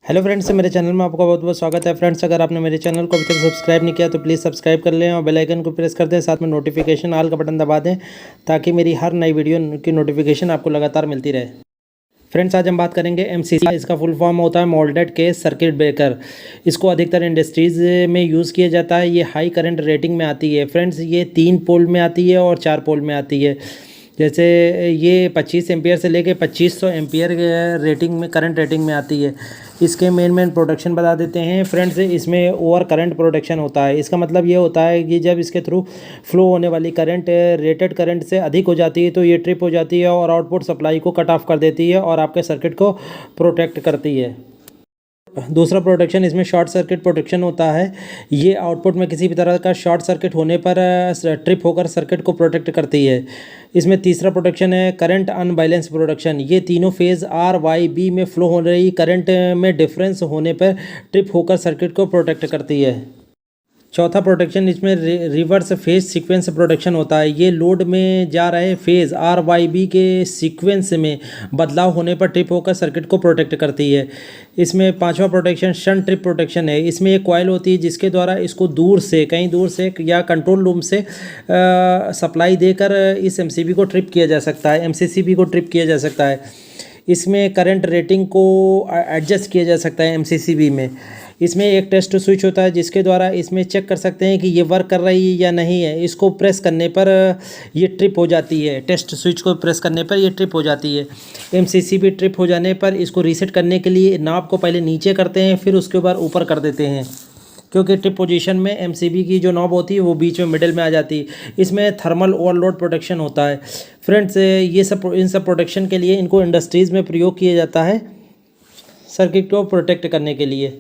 Hello friends, मेरे channel में आपका बहुत बहुत स्वागत है। फ्रेंड्स, अगर आपने मेरे चैनल को अभी तक सब्सक्राइब नहीं किया तो प्लीज़ सब्सक्राइब कर लें और बेल आइकन को प्रेस कर दें, साथ में नोटिफिकेशन ऑल का बटन दबा दें ताकि मेरी हर नई वीडियो की नोटिफिकेशन आपको लगातार मिलती रहे। फ्रेंड्स, आज हम बात करेंगे MCCB। इसका फुल फॉर्म होता है मोल्डेड केस सर्किट ब्रेकर। इसको अधिकतर इंडस्ट्रीज़ में यूज़ किया जाता है। ये हाई करंट रेटिंग में आती है। फ्रेंड्स, ये 3 पोल में आती है और 4 पोल में आती है। जैसे ये 25 एम्पियर से लेके 2500 एम्पियर रेटिंग में, करंट रेटिंग में आती है। इसके मेन प्रोडक्शन बता देते हैं। फ्रेंड्स, इसमें ओवर करंट प्रोडक्शन होता है। इसका मतलब ये होता है कि जब इसके थ्रू फ्लो होने वाली करंट रेटेड करंट से अधिक हो जाती है तो ये ट्रिप हो जाती है और आउटपुट सप्लाई को कट ऑफ कर देती है और आपके सर्किट को प्रोटेक्ट करती है। दूसरा प्रोटेक्शन इसमें शॉर्ट सर्किट प्रोटेक्शन होता है। ये आउटपुट में किसी भी तरह का शॉर्ट सर्किट होने पर ट्रिप होकर सर्किट को प्रोटेक्ट करती है। इसमें तीसरा प्रोटेक्शन है करंट अनबैलेंस प्रोटेक्शन। ये तीनों फेज़ RYB में फ्लो हो रही करंट में डिफरेंस होने पर ट्रिप होकर सर्किट को प्रोटेक्ट करती है। चौथा प्रोटेक्शन इसमें रिवर्स फेज सीक्वेंस प्रोटेक्शन होता है। ये लोड में जा रहे फेज़ RYB के सीक्वेंस में बदलाव होने पर ट्रिप होकर सर्किट को प्रोटेक्ट करती है। इसमें पांचवा प्रोटेक्शन शंट ट्रिप प्रोटेक्शन है। इसमें एक कॉइल होती है जिसके द्वारा इसको कहीं दूर से या कंट्रोल रूम से सप्लाई देकर इस MCB को ट्रिप किया जा सकता है, MCCB को ट्रिप किया जा सकता है। इसमें करंट रेटिंग को एडजस्ट किया जा सकता है MCCB में। इसमें एक टेस्ट स्विच होता है जिसके द्वारा इसमें चेक कर सकते हैं कि ये वर्क कर रही है या नहीं है। इसको प्रेस करने पर ये ट्रिप हो जाती है। टेस्ट स्विच को प्रेस करने पर ये ट्रिप हो जाती है। MCCB ट्रिप हो जाने पर इसको रीसेट करने के लिए नाब को पहले नीचे करते हैं, फिर उसके बाद ऊपर कर देते हैं, क्योंकि ट्रिप पोजीशन में MCB की जो नॉब होती है वो बीच में मिडिल में आ जाती है। इसमें थर्मल ओवरलोड प्रोटेक्शन होता है। फ्रेंड्स, इन सब प्रोटेक्शन के लिए इनको इंडस्ट्रीज़ में प्रयोग किया जाता है सर्किट को प्रोटेक्ट करने के लिए।